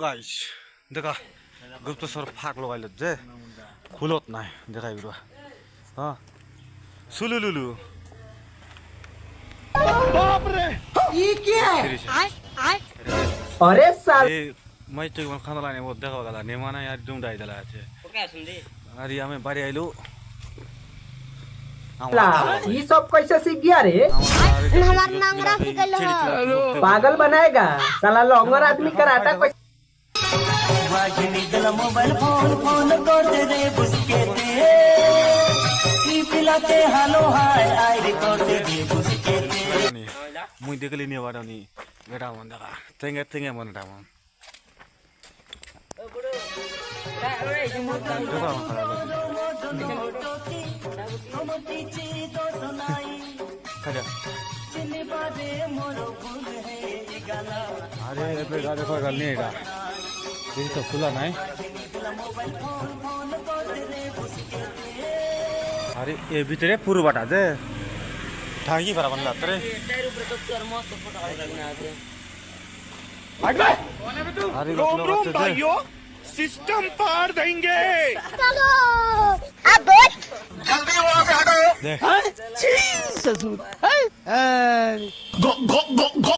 Guys देखा गुप्त स्वर फाक लगाइल जे खुलत नाही देखाइ बिरुवा हां सुलुलुलु बाप रे ये क्या है अरे साल ए मैं तो खाना लाने वो देखा गला नेमाना यार डुम डाइ दला छे ओके सुन दे अरे हमें बारी आइलो ये सब कैसे सीख गया रे? हमारा नांगरा सिखल हो पागल बनाएगा साला लॉन्गर आदमी कराटा कैसे मोबाइल फोन करते रे बुसके ते पिलाते हालो हाय आई करते रे बुसके ते मुई देखली नि वाडनी बेटा भन्दा तेंगे तेंगे मनटा मन अरे एबे गाडी कोइ गल नि एटा ये तो खुला नहीं अरे ये भीतर पूर्व बाटा दे ठागी बरा बनला तरे टायर ऊपर तो तोर मस्त फोटो बना दे अरे लोग भाइयों सिस्टम पार देंगे चलो अब जल्दी वहां पे हटो देख ससुर